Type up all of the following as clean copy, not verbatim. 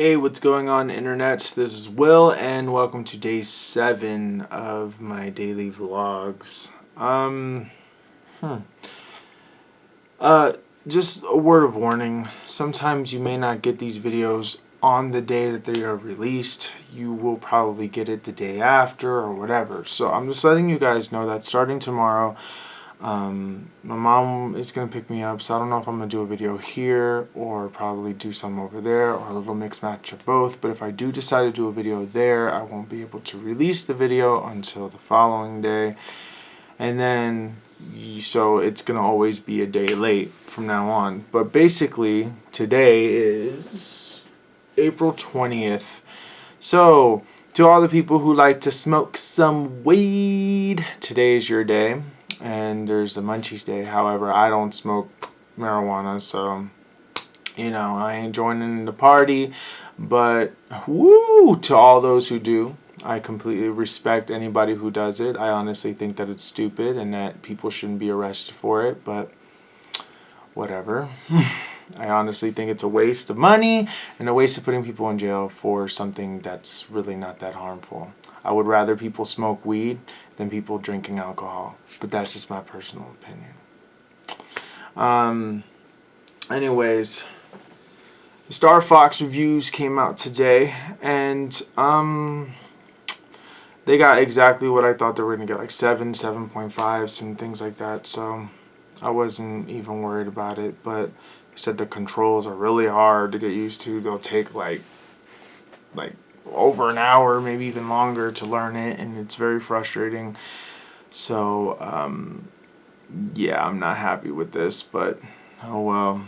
Hey, what's going on, internets? This is Will, and welcome to day 7 of my daily vlogs. Hmm. Uh, just a word of warning. Sometimes you may not get these videos on the day that they are released. You will probably get it the day after or whatever. So I'm just letting you guys know that starting tomorrow, my mom is going to pick me up, so I don't know if I'm going to do a video here or probably do some over there or a little mixed match of both. But if I do decide to do a video there, I won't be able to release the video until the following day. And then, so it's going to always be a day late from now on. But basically, today is April 20th. So, to all the people who like to smoke some weed, today is your day. And there's the Munchies Day. However, I don't smoke marijuana, so I ain't joining the party. But woo, to all those who do, I completely respect anybody who does it. I honestly think that it's stupid and that people shouldn't be arrested for it, but whatever. I honestly think it's a waste of money and a waste of putting people in jail for something that's really not that harmful. I would rather people smoke weed than people drinking alcohol, but that's just my personal opinion. Anyways, the Star Fox reviews came out today, and they got exactly what I thought they were going to get, like 7.5s and things like that, so I wasn't even worried about it. But they said the controls are really hard to get used to. They'll take like over an hour, maybe even longer, to learn it, and it's very frustrating. So yeah, I'm not happy with this, but oh well.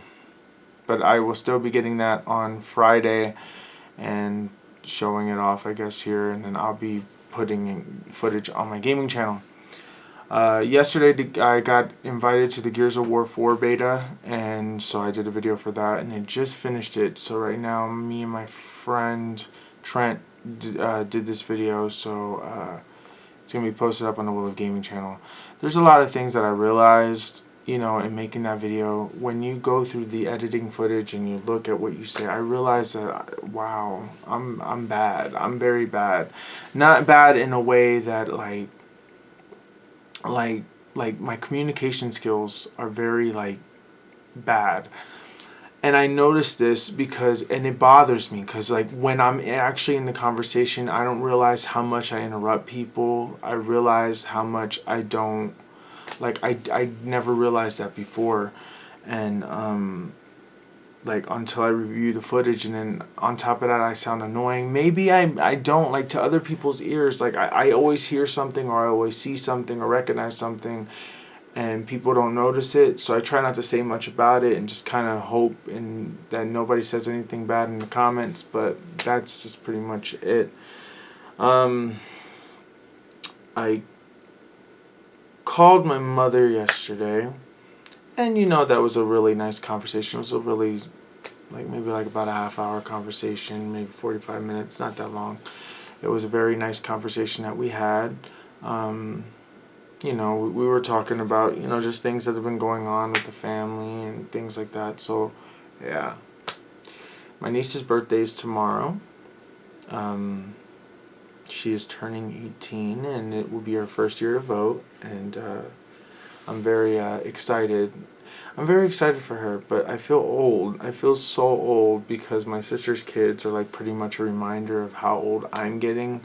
But I will still be getting that on Friday and showing it off, I guess, here, and then I'll be putting in footage on my gaming channel. Yesterday I got invited to the Gears of War 4 beta, and so I did a video for that, and I just finished it. So right now, me and my friend Trent did this video, so it's going to be posted up on the Will of Gaming channel. There's a lot of things that I realized, in making that video. When you go through the editing footage and you look at what you say, I realize that, wow, I'm bad. I'm very bad. Not bad in a way that, like my communication skills are very, bad. And I noticed this and it bothers me because, when I'm actually in the conversation, I don't realize how much I interrupt people. I realize how much I don't, I never realized that before. And, until I review the footage, and then on top of that, I sound annoying. Maybe I don't, to other people's ears. I always hear something, or I always see something or recognize something, and people don't notice it, so I try not to say much about it and just kind of hope that nobody says anything bad in the comments. But that's just pretty much it. I called my mother yesterday, and that was a really nice conversation. It was a really, maybe about a half-hour conversation, maybe 45 minutes, not that long. It was a very nice conversation that we had. We were talking about, just things that have been going on with the family and things like that. So, yeah. My niece's birthday is tomorrow. She is turning 18, and it will be her first year to vote. And I'm very excited. I'm very excited for her, but I feel old. I feel so old because my sister's kids are, pretty much a reminder of how old I'm getting.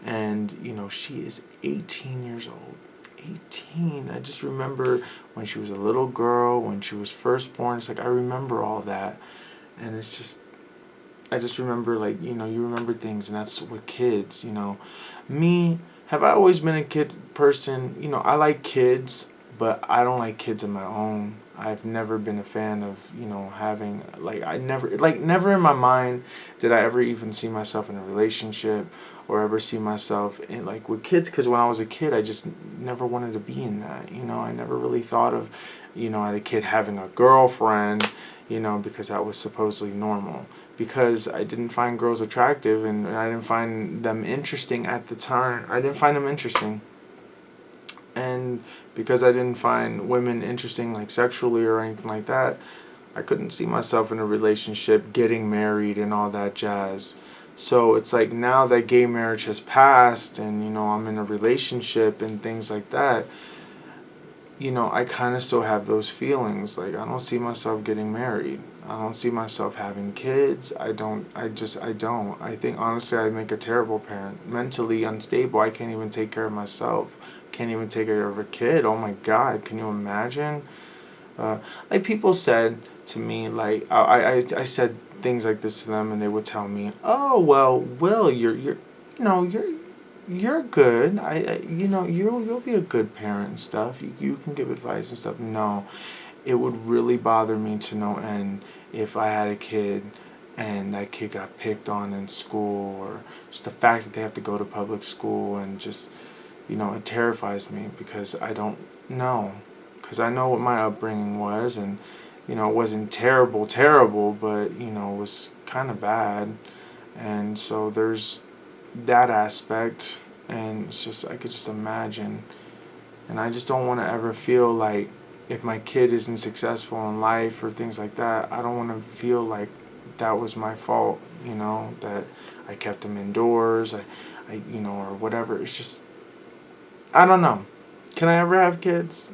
And, she is 18 years old. 18. I just remember when she was a little girl, when she was first born. It's I remember all that, and it's just, I just remember, you remember things, and that's with kids. Me, have I always been a kid person? I like kids, but I don't like kids of my own. I've never been a fan of, having, never in my mind did I ever even see myself in a relationship or ever see myself in, with kids, because when I was a kid, I just never wanted to be in that, I never really thought of, as a kid having a girlfriend, because that was supposedly normal, because I didn't find girls attractive, and I didn't find them interesting at the time. I didn't find them interesting. And because I didn't find women interesting, sexually or anything like that, I couldn't see myself in a relationship, getting married and all that jazz. So it's like now that gay marriage has passed and, I'm in a relationship and things like that, I kind of still have those feelings. Like, I don't see myself getting married. I don't see myself having kids. I don't. I think, honestly, I'd make a terrible parent. Mentally unstable. I can't even take care of myself. Can't even take care of a kid. Oh my God. Can you imagine? Uh, like, people said to me, like, I said things like this to them, and they would tell me, "Oh, well, Will, you know, you're good. You'll be a good parent and stuff. You can give advice and stuff." No, it would really bother me to no end if I had a kid and that kid got picked on in school, or just the fact that they have to go to public school, and just, it terrifies me because I don't know. Because I know what my upbringing was, and, it wasn't terrible, but, it was kind of bad. And so there's that aspect, and it's just, I could just imagine. And I just don't want to ever feel like if my kid isn't successful in life or things like that, I don't want to feel like that was my fault, that I kept him indoors, or whatever. It's just, I don't know. Can I ever have kids?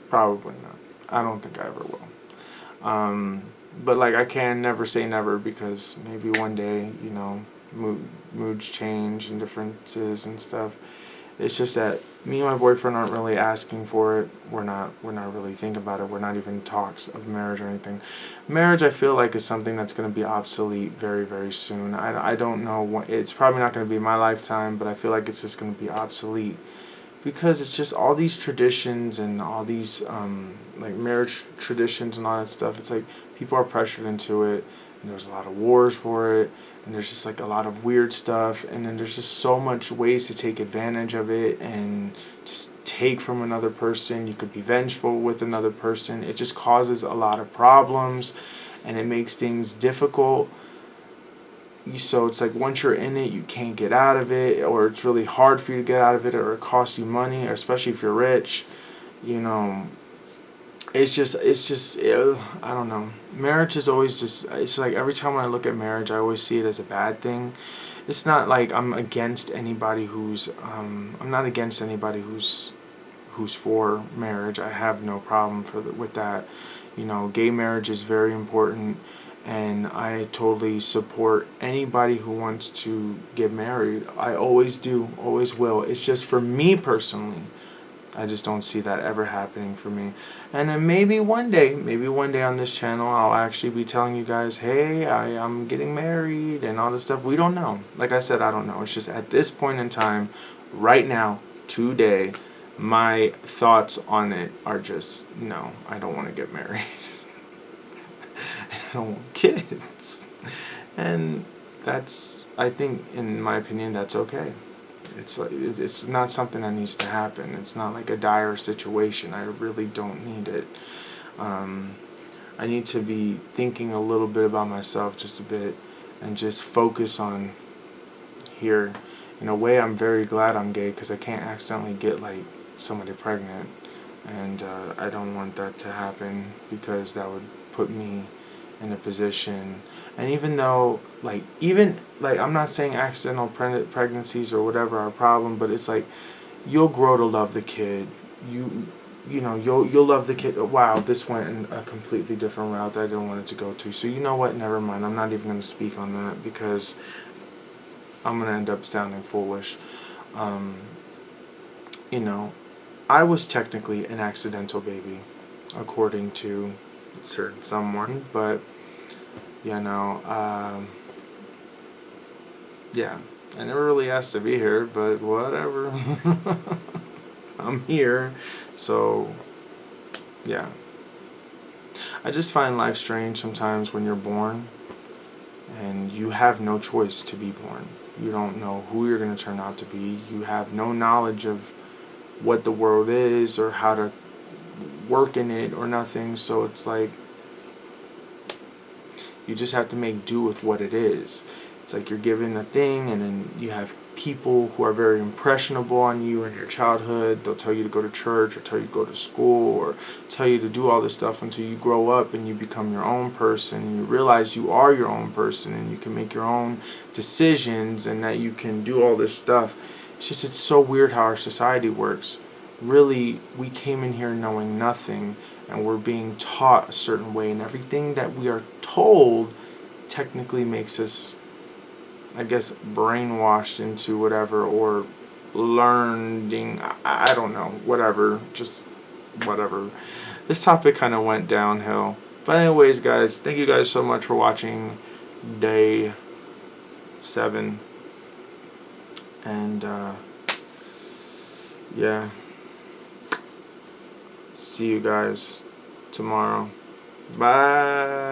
Probably not. I don't think I ever will. But like, I can never say never, because maybe one day, moods change and differences and stuff. It's just that me and my boyfriend aren't really asking for it. We're not really thinking about it. We're not even in talks of marriage or anything. Marriage, I feel like, is something that's going to be obsolete very, very soon. I don't know what, it's probably not going to be my lifetime, but I feel like it's just going to be obsolete, because it's just all these traditions and all these like marriage traditions and all that stuff. It's like people are pressured into it, and there's a lot of wars for it, and there's just like a lot of weird stuff, and then there's just so much ways to take advantage of it and just take from another person. You could be vengeful with another person. It just causes a lot of problems, and it makes things difficult. So it's like, once you're in it, you can't get out of it, or it's really hard for you to get out of it, or it costs you money, or especially if you're rich. You know, I don't know. Marriage is always just, it's like every time when I look at marriage, I always see it as a bad thing. It's not like I'm against anybody I'm not against anybody who's for marriage. I have no problem with that. Gay marriage is very important, and I totally support anybody who wants to get married. I always do, always will. It's just, for me personally, I just don't see that ever happening for me. And then maybe one day on this channel, I'll actually be telling you guys, hey, I'm getting married and all this stuff. We don't know. Like I said, I don't know. It's just, at this point in time, right now, today, my thoughts on it are just, no, I don't want to get married. I don't want kids. And that's, I think, in my opinion, that's okay. It's not something that needs to happen. It's not like a dire situation. I really don't need it. I need to be thinking a little bit about myself, just a bit, and just focus on here. In a way, I'm very glad I'm gay, because I can't accidentally get like somebody pregnant, and I don't want that to happen, because that would put me in a position. And even though, I'm not saying accidental pregnancies or whatever are a problem, but it's like, you'll grow to love the kid. You'll love the kid. Wow, this went in a completely different route that I didn't want it to go to. So you know what? Never mind. I'm not even going to speak on that, because I'm going to end up sounding foolish. You know, I was technically an accidental baby, according to someone, but yeah, I never really asked to be here, but whatever. I'm here, so yeah. I just find life strange sometimes when you're born and you have no choice to be born. You don't know who you're going to turn out to be. You have no knowledge of what the world is or how to work in it or nothing, so it's like, you just have to make do with what it is. It's like you're given a thing, and then you have people who are very impressionable on you in your childhood. They'll tell you to go to church, or tell you to go to school, or tell you to do all this stuff until you grow up and you become your own person, and you realize you are your own person and you can make your own decisions and that you can do all this stuff. It's so weird how our society works. Really, we came in here knowing nothing, and we're being taught a certain way, and everything that we are told technically makes us, I guess, brainwashed into whatever, or learning. I don't know, whatever, just whatever. This topic kind of went downhill. But anyways, guys, thank you guys so much for watching day 7. And yeah, see you guys tomorrow. Bye.